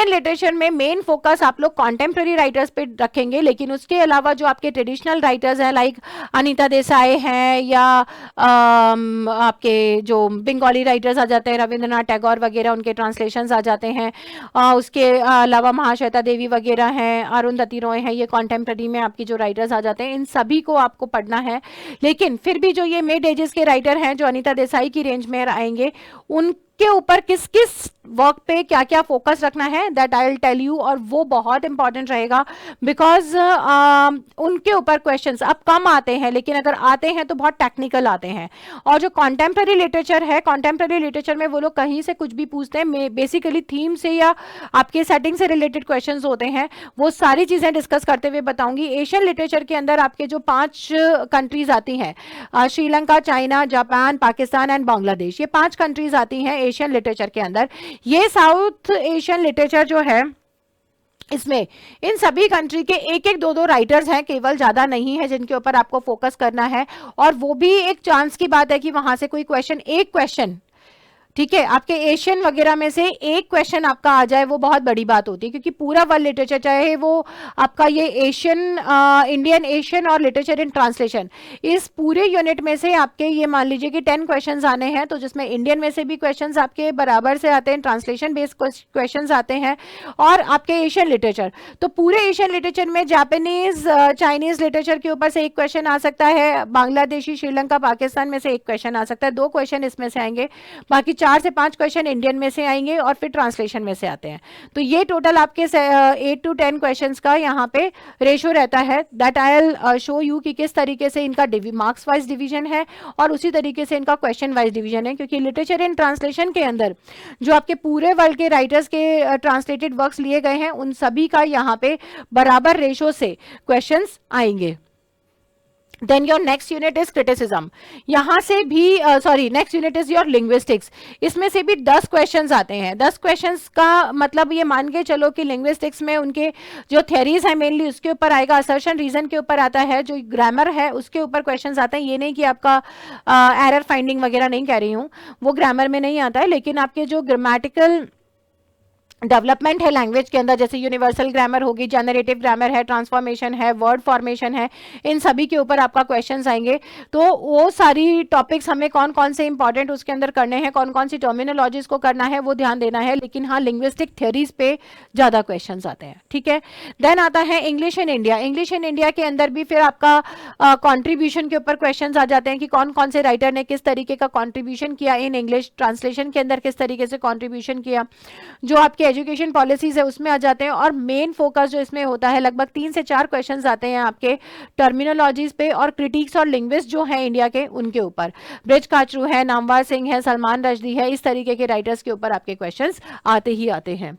लिटरेचर में मेन फोकस आप लोग कॉन्टेम्प्रेरी राइटर्स पे रखेंगे, लेकिन उसके अलावा जो आपके ट्रेडिशनल राइटर्स हैं लाइक अनीता देसाई हैं, या आपके जो बंगाली राइटर्स आ जाते हैं, रविंद्रनाथ टैगोर वगैरह, उनके ट्रांसलेशंस आ जाते हैं। उसके अलावा महाश्वेता देवी वगैरह हैं, अरुंधति रॉय हैं, ये कॉन्टेम्प्रेरी में आपकी जो राइटर्स आ जाते हैं, इन सभी को आपको पढ़ना है। लेकिन फिर भी जो ये मिड एजेस के राइटर हैं जो अनीता देसाई की रेंज में आएंगे, उन के ऊपर किस किस वर्क पे क्या क्या फोकस रखना है, that I will tell you, और वो बहुत इंपॉर्टेंट रहेगा बिकॉज उनके ऊपर क्वेश्चंस अब कम आते हैं, लेकिन अगर आते हैं तो बहुत टेक्निकल आते हैं। और जो कॉन्टेम्प्रेरी लिटरेचर है, कॉन्टेम्प्रेरी लिटरेचर में वो लोग कहीं से कुछ भी पूछते हैं, बेसिकली थीम से या आपके सेटिंग से रिलेटेड क्वेश्चन होते हैं। वो सारी चीजें डिस्कस करते हुए बताऊंगी। एशियन लिटरेचर के अंदर आपके जो 5 कंट्रीज आती हैं, Sri Lanka, China, Japan, Pakistan and Bangladesh, ये 5 कंट्रीज आती हैं एशियन लिटरेचर के अंदर। ये साउथ एशियन लिटरेचर जो है, इसमें इन सभी कंट्री के एक एक दो राइटर्स हैं, केवल ज्यादा नहीं है, जिनके ऊपर आपको फोकस करना है। और वो भी एक चांस की बात है कि वहां से कोई क्वेश्चन, एक क्वेश्चन, ठीक है, आपके एशियन वगैरह में से एक क्वेश्चन आपका आ जाए, वो बहुत बड़ी बात होती है, क्योंकि पूरा वर्ल्ड लिटरेचर, चाहे वो आपका ये एशियन, इंडियन एशियन और लिटरेचर इन ट्रांसलेशन, इस पूरे यूनिट में से आपके ये मान लीजिए कि 10 क्वेश्चंस आने हैं, तो जिसमें इंडियन में से भी क्वेश्चंस आपके बराबर से आते हैं, ट्रांसलेशन बेस्ड क्वेश्चंस आते हैं, और आपके एशियन लिटरेचर, तो पूरे एशियन लिटरेचर में जापानीज, चाइनीज लिटरेचर के ऊपर से एक क्वेश्चन आ सकता है, बांग्लादेशी, श्रीलंका, पाकिस्तान में से एक क्वेश्चन आ सकता है, 2 क्वेश्चन इसमें से आएंगे, बाकी 4 से 5 क्वेश्चन इंडियन में से आएंगे और फिर ट्रांसलेशन में से आते हैं। तो ये टोटल आपके 8 to 10 क्वेश्चंस का यहाँ पे रेशो रहता है। That I will show you कि किस तरीके से इनका मार्क्स वाइज डिवीजन है और उसी तरीके से इनका क्वेश्चन वाइज डिवीजन है, क्योंकि लिटरेचर इन ट्रांसलेशन के अंदर जो आपके पूरे वर्ल्ड के राइटर्स के ट्रांसलेटेड वर्क्स लिए गए हैं, उन सभी का यहाँ पे बराबर रेशो से क्वेश्चंस आएंगे। Then your next unit is criticism, यहाँ से भी sorry next unit is your linguistics, इसमें से भी 10 क्वेश्चंस आते हैं। 10 क्वेश्चंस का मतलब ये मान के चलो कि लिंग्विस्टिक्स में उनके जो थ्योरीज है मेनली उसके ऊपर आएगा, असर्शन रीजन के ऊपर आता है, जो ग्रामर है उसके ऊपर क्वेश्चंस आते हैं। ये नहीं कि आपका एरर फाइंडिंग वगैरह नहीं कह रही हूँ, वो ग्रामर में नहीं आता है, लेकिन आपके जो ग्रामेटिकल डेवलपमेंट है लैंग्वेज के अंदर, जैसे यूनिवर्सल ग्रामर होगी, जनरेटिव ग्रामर है, ट्रांसफॉर्मेशन है, वर्ड फॉर्मेशन है, इन सभी के ऊपर आपका क्वेश्चंस आएंगे। तो वो सारी टॉपिक्स हमें कौन कौन से इंपॉर्टेंट उसके अंदर करने हैं, कौन कौन सी टर्मिनोलॉजीज को करना है, वो ध्यान देना है। लेकिन हाँ, लिंग्विस्टिक थ्योरीज पे ज़्यादा क्वेश्चंस आते हैं, ठीक है। देन आता है English in India. English in India के अंदर भी फिर आपका कॉन्ट्रीब्यूशन के ऊपर क्वेश्चन आ जाते हैं कि कौन कौन से राइटर ने किस तरीके का कॉन्ट्रीब्यूशन किया इन इंग्लिश, ट्रांसलेशन के अंदर किस तरीके से कॉन्ट्रीब्यूशन किया, जो आपके एजुकेशन पॉलिसीज है उसमें आ जाते हैं। और मेन फोकस जो इसमें होता है, लगभग 3 से 4 क्वेश्चंस आते हैं आपके टर्मिनोलॉजीज पे और क्रिटिक्स और लिंग्विस्ट जो है इंडिया के उनके ऊपर। ब्रिज काचरू है, नामवर सिंह है, सलमान रश्दी है, इस तरीके के राइटर्स के ऊपर आपके क्वेश्चंस आते ही आते हैं।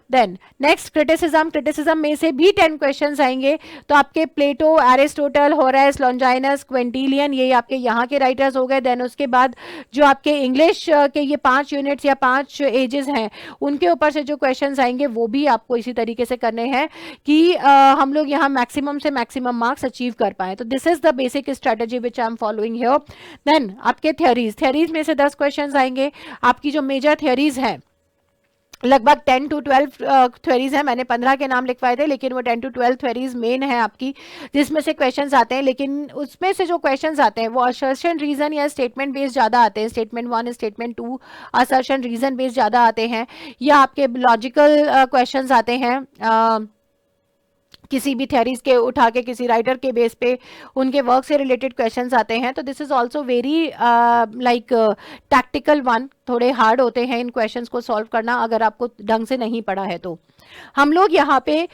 देन नेक्स्ट क्रिटिसिज्म, क्रिटिसिज्म में से भी 10 क्वेश्चंस आएंगे। तो आपके प्लेटो, एरिस्टोटल, होरेस, लॉन्जाइनस, क्विंटिलियन, ये आपके यहाँ के राइटर्स हो गए। देन उसके बाद जो आपके इंग्लिश के ये 5 यूनिट्स या 5 एजेस हैं उनके ऊपर से जो क्वेश्चंस आएंगे वो भी आपको इसी तरीके से करने हैं कि हम लोग यहाँ मैक्सिमम से मैक्सिमम मार्क्स अचीव कर पाए। तो this is the basic strategy which I am following here. Then आपके थ्योरीज में से 10 क्वेश्चंस आएंगे। आपकी जो मेजर थ्योरीज हैं, लगभग 10 to 12 थ्योरीज हैं, मैंने 15 के नाम लिखवाए थे, लेकिन वो 10 to 12 थ्योरीज मेन है आपकी, जिसमें से क्वेश्चंस आते हैं। लेकिन उसमें से जो क्वेश्चंस आते हैं वो असर्शन रीजन या स्टेटमेंट बेस्ड ज़्यादा आते हैं। Statement 1, statement 2, assertion reason based ज़्यादा आते हैं, या आपके लॉजिकल क्वेश्चंस आते हैं किसी भी थ्योरीज के उठा के किसी राइटर के बेस पे उनके वर्क से रिलेटेड क्वेश्चंस आते हैं। तो this is also very like tactical one, थोड़े हार्ड होते हैं इन क्वेश्चंस को सॉल्व करना अगर आपको ढंग से नहीं पढ़ा है। तो हम लोग यहाँ पे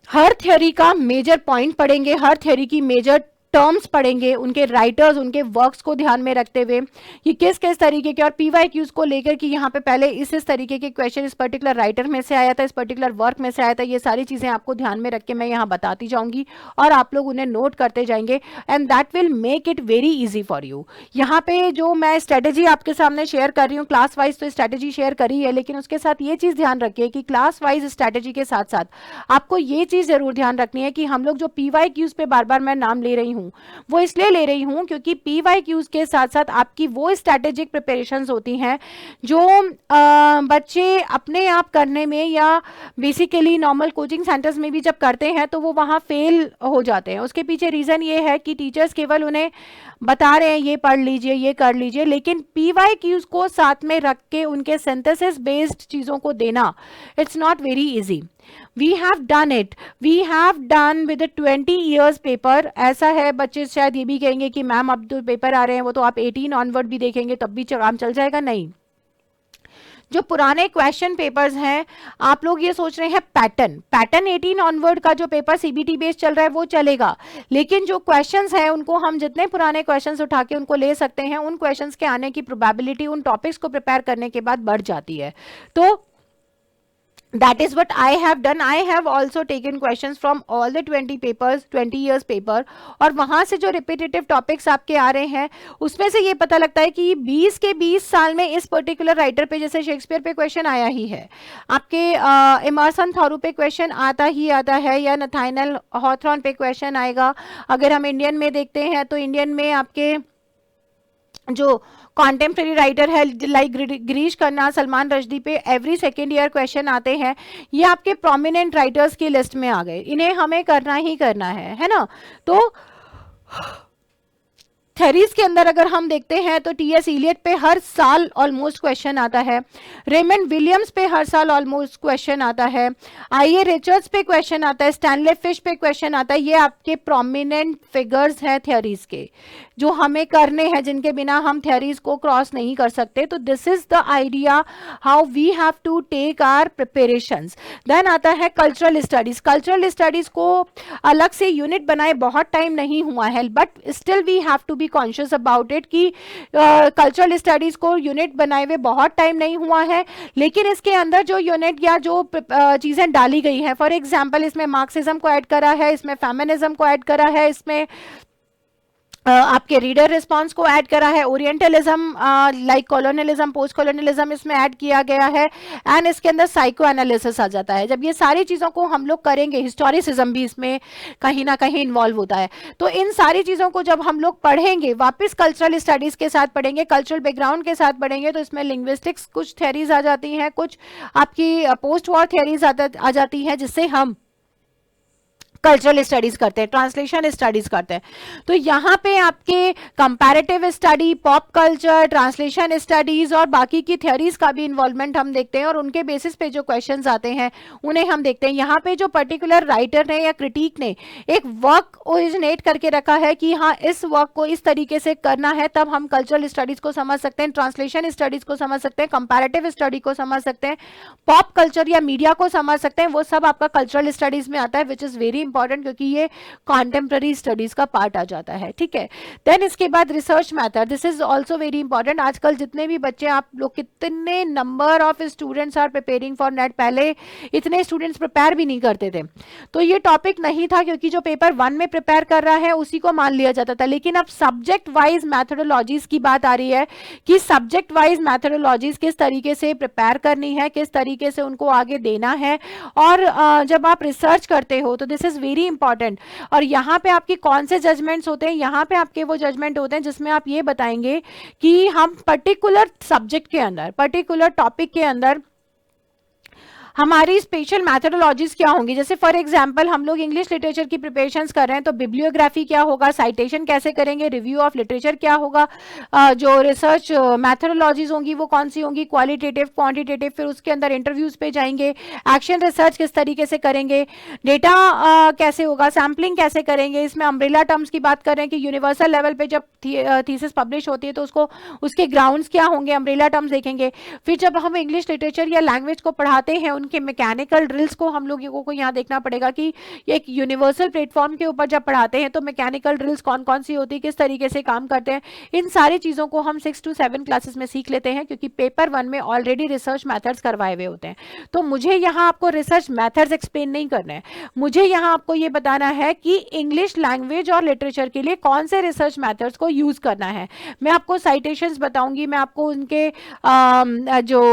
हर थ्योरी का मेजर पॉइंट पढ़ेंगे, हर थ्योरी की मेजर टर्म्स पढ़ेंगे, उनके राइटर्स, उनके वर्क्स को ध्यान में रखते हुए कि किस किस तरीके के, और पीवाईक्यूज को लेकर कि यहाँ पे पहले इस तरीके के क्वेश्चन इस पर्टिकुलर राइटर में से आया था, इस पर्टिकुलर वर्क में से आया था। ये सारी चीज़ें आपको ध्यान में रख के मैं यहाँ बताती जाऊँगी और आप लोग उन्हें नोट करते जाएंगे, and that will make it very easy for you. यहाँ पे जो मैं स्ट्रेटेजी आपके सामने शेयर कर रही हूँ, क्लास वाइज तो स्ट्रेटेजी शेयर करी है, लेकिन उसके साथ ये चीज़ ध्यान रखिए कि क्लास वाइज स्ट्रेटेजी के साथ साथ आपको ये चीज़ जरूर ध्यान रखनी है कि हम लोग जो पीवाईक्यूज पे बार बार मैं नाम ले रही हूँ वो इसलिए ले रही हूं क्योंकि पीवाईक्यूज के साथ साथ आपकी वो स्ट्रैटेजिक प्रिपरेशंस होती हैं जो बच्चे अपने आप करने में या बेसिकली नॉर्मल कोचिंग सेंटर्स में भी जब करते हैं तो वो वहाँ फेल हो जाते हैं। उसके पीछे रीज़न ये है कि टीचर्स केवल उन्हें बता रहे हैं ये पढ़ लीजिए, ये कर लीजिए, लेकिन पीवाईक्यूज को साथ में रख के उनके सिंथेसिस बेस्ड चीज़ों को देना, it's not very easy. We have done it. We have done with the 20 years paper. ऐसा है, बच्चे शायद ये भी कहेंगे कि मैम अब तो पेपर आ रहे हैं, वो तो आप 18 ऑनवर्ड भी देखेंगे तब भी काम चल जाएगा। नहीं, जो पुराने क्वेश्चन पेपर्स हैं, आप लोग ये सोच रहे हैं पैटर्न 18 ऑनवर्ड का जो पेपर सीबीटी बेस्ड चल रहा है वो चलेगा, लेकिन जो क्वेश्चंस हैं उनको हम जितने पुराने क्वेश्चंस उठा के उनको ले सकते हैं, उन क्वेश्चंस के आने की प्रोबेबिलिटी उन टॉपिक्स को प्रिपेयर करने के बाद बढ़ जाती है। तो that is what I have done. I have also taken questions from all the 20 papers, 20 years paper, और वहाँ से जो repetitive topics आपके आ रहे हैं उसमें से ये पता लगता है कि 20 के 20 साल में इस पर्टिकुलर राइटर पे, जैसे शेक्सपियर पे क्वेश्चन आया ही है, आपके इमर्सन थॉरू पे क्वेश्चन आता ही आता है, या नथानिएल हॉथॉर्न पे क्वेश्चन आएगा। अगर हम इंडियन में देखते हैं तो इंडियन में आपके जो कॉन्टेम्प्रेरी राइटर है लाइक गिरीश खन्ना, सलमान रश्दी पे एवरी सेकेंड ईयर क्वेश्चन आते हैं। ये आपके प्रोमिनेंट राइटर्स की लिस्ट में आ गए, इन्हें हमें करना ही करना है ना। तो थ्योरीज के अंदर अगर हम देखते हैं तो टीएस इलियट पे हर साल ऑलमोस्ट क्वेश्चन आता है, रेमंड विलियम्स पे हर साल ऑलमोस्ट क्वेश्चन आता है, आईए रिचर्ड्स पे क्वेश्चन आता है, स्टैनले फिश पे क्वेश्चन आता है। ये आपके प्रोमिनेंट फिगर्स हैं थ्योरीज के जो हमें करने हैं, जिनके बिना हम थ्योरीज को क्रॉस नहीं कर सकते। तो this is the idea how we have to take our preparations. Then आता है कल्चरल स्टडीज। कल्चरल स्टडीज को अलग से यूनिट बनाए बहुत टाइम नहीं हुआ है, but still we have to be conscious about it कि कल्चरल स्टडीज को यूनिट बनाए हुए बहुत टाइम नहीं हुआ है, लेकिन इसके अंदर जो यूनिट या जो चीज़ें डाली गई हैं, फॉर एग्जाम्पल इसमें मार्क्सिज्म को ऐड करा है, इसमें फेमिनिज्म को ऐड करा है, इसमें आपके रीडर रिस्पॉन्स को ऐड करा है, orientalism like colonialism, post colonialism इसमें ऐड किया गया है, एंड इसके अंदर साइको एनालिसिस आ जाता है। जब ये सारी चीज़ों को हम लोग करेंगे, हिस्टोरिसिज्म भी इसमें कहीं ना कहीं इन्वॉल्व होता है। तो इन सारी चीज़ों को जब हम लोग पढ़ेंगे, वापस कल्चरल स्टडीज़ के साथ पढ़ेंगे, कल्चरल बैकग्राउंड के साथ पढ़ेंगे, तो इसमें लिंग्विस्टिक्स कुछ थ्योरीज आ जाती हैं, कुछ आपकी पोस्ट वॉर थ्योरीज आ जाती हैं, जिससे हम कल्चरल स्टडीज करते हैं, ट्रांसलेशन स्टडीज करते हैं। तो यहाँ पे आपके comparative study, pop culture, translation studies और बाकी की थ्योरीज का भी इन्वॉल्वमेंट हम देखते हैं, और उनके बेसिस पे जो क्वेश्चंस आते हैं उन्हें हम देखते हैं। यहाँ पे जो पर्टिकुलर राइटर ने या क्रिटिक ने एक वर्क ओरिजिनेट करके रखा है कि हाँ इस वर्क को इस तरीके से करना है, तब हम कल्चरल स्टडीज को समझ सकते हैं, ट्रांसलेशन स्टडीज को समझ सकते हैं, कंपैरेटिव स्टडी को समझ सकते हैं, पॉप कल्चर या मीडिया को समझ सकते हैं। वो सब आपका कल्चरल स्टडीज में आता है, विच इज वेरी इंपॉर्टेंट, क्योंकि ये कॉन्टेम्प्ररी स्टडीज का पार्ट आ जाता है। ठीक है, देन इसके बाद research method, this is also very important. आजकल जितने भी बच्चे, आप लोग कितने number of students are preparing for NET, पहले इतने स्टूडेंट्स प्रिपेयर भी नहीं करते थे, तो ये टॉपिक नहीं था, क्योंकि जो पेपर 1 में प्रिपेयर कर रहा है उसी को मान लिया जाता था। लेकिन अब सब्जेक्ट वाइज मैथोडोलॉजीज की बात आ रही है कि सब्जेक्ट वाइज मैथोडोलॉजीज किस तरीके से प्रिपेयर करनी है, किस तरीके से उनको आगे देना है, और जब आप रिसर्च करते हो तो दिस इज वेरी इंपॉर्टेंट। और यहाँ पे आपकी कौन से जजमेंट्स होते हैं, यहाँ पे आपके वो जजमेंट होते हैं जिसमें आप ये बताएंगे कि हम पर्टिकुलर सब्जेक्ट के अंदर, पर्टिकुलर टॉपिक के अंदर हमारी स्पेशल मैथोडोलॉजीज क्या होंगी। जैसे फॉर एग्जांपल हम लोग इंग्लिश लिटरेचर की प्रिपरेशंस कर रहे हैं, तो बिब्लियोग्राफी क्या होगा, साइटेशन कैसे करेंगे, रिव्यू ऑफ लिटरेचर क्या होगा, जो रिसर्च मैथोडोलॉजीज होंगी वो कौन सी होंगी, क्वालिटेटिव, क्वांटिटेटिव, फिर उसके अंदर इंटरव्यूज पे जाएंगे, एक्शन रिसर्च किस तरीके से करेंगे, डेटा कैसे होगा, सैम्पलिंग कैसे करेंगे। इसमें अम्ब्रेला टर्म्स की बात कर रहे हैं कि यूनिवर्सल लेवल पे जब थीसिस पब्लिश होती है तो उसको, उसके ग्राउंड्स क्या होंगे, अम्ब्रेला टर्म्स देखेंगे। फिर जब हम इंग्लिश लिटरेचर या लैंग्वेज को पढ़ाते हैं, उनके मैकेनिकल ड्रिल्स को हम लोगों को यहाँ देखना पड़ेगा कि एक यूनिवर्सल प्लेटफॉर्म के ऊपर जब पढ़ाते हैं तो मैकेनिकल ड्रिल्स कौन कौन सी होती है, किस तरीके से काम करते हैं। इन सारी चीज़ों को हम 6 to 7 क्लासेस में सीख लेते हैं, क्योंकि पेपर 1 में ऑलरेडी रिसर्च मेथड्स करवाए हुए होते हैं। तो मुझे यहाँ आपको रिसर्च मेथड्स एक्सप्लेन नहीं करना है, मुझे यहाँ आपको ये बताना है कि इंग्लिश लैंग्वेज और लिटरेचर के लिए कौन से रिसर्च मेथड्स को यूज करना है। मैं आपको साइटेशंस बताऊंगी, मैं आपको उनके जो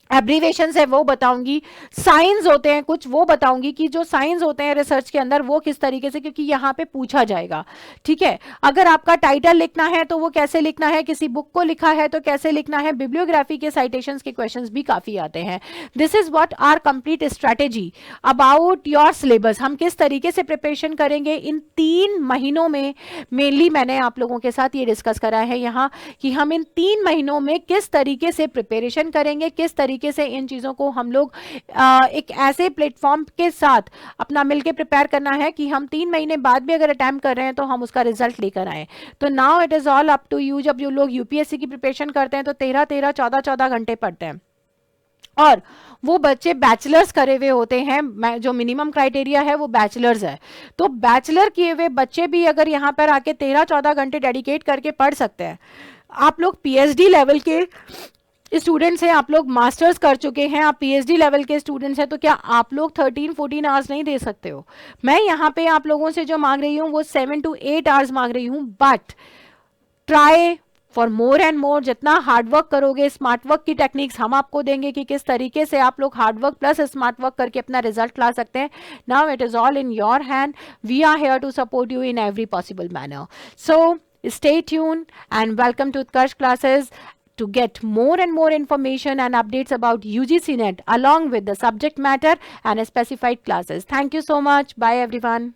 एब्रीवेशंस है वो बताऊंगी, साइंस होते हैं कुछ वो बताऊंगी कि जो साइंस होते हैं रिसर्च के अंदर वो किस तरीके से, क्योंकि यहाँ पे पूछा जाएगा। ठीक है, अगर आपका टाइटल लिखना है तो वो कैसे लिखना है, किसी बुक को लिखा है तो कैसे लिखना है, बिब्लियोग्राफी के साइटेशंस के क्वेश्चंस भी काफी आते हैं। This is what are complete strategy about your syllabus. हम किस तरीके से प्रिपरेशन करेंगे इन 3 महीनों में, मेनली मैंने आप लोगों के साथ ये डिस्कस करा है यहाँ कि हम इन 3 महीनों में किस तरीके से प्रिपरेशन करेंगे, किस तरीके से इन चीज़ों को हम लोग एक ऐसे प्लेटफॉर्म के साथ अपना मिलके प्रिपेयर करना है कि हम 3 महीने बाद भी अगर अटेम्प्ट कर रहे हैं तो हम उसका रिजल्ट लेकर आए। तो now it is all up to you. जब जो लोग यूपीएससी की प्रिपरेशन करते हैं तो 13-13, 14-14 घंटे पढ़ते हैं, और वो बच्चे बैचलर्स करे हुए होते हैं, जो मिनिमम क्राइटेरिया है वो बैचलर्स है। तो बैचलर किए हुए बच्चे भी अगर यहाँ पर आके 13-14 घंटे डेडिकेट करके पढ़ सकते हैं। आप लोग पीएचडी लेवल के स्टूडेंट्स हैं, आप लोग मास्टर्स कर चुके हैं, आप पीएचडी लेवल के स्टूडेंट्स हैं, तो क्या आप लोग 13-14 आवर्स नहीं दे सकते हो? मैं यहाँ पे आप लोगों से जो मांग रही हूँ वो 7 to 8 आवर्स मांग रही हूँ, but try for more and more. जितना हार्डवर्क करोगे, स्मार्ट वर्क की टेक्निक्स हम आपको देंगे कि किस तरीके से आप लोग हार्डवर्क प्लस स्मार्ट वर्क करके अपना रिजल्ट ला सकते हैं। Now it is all in your hand, we are here to support you in every possible manner. So stay tuned and welcome to Utkarsh classes to get more and more information and updates about UGC NET along with the subject matter and specified classes. Thank you so much. Bye everyone.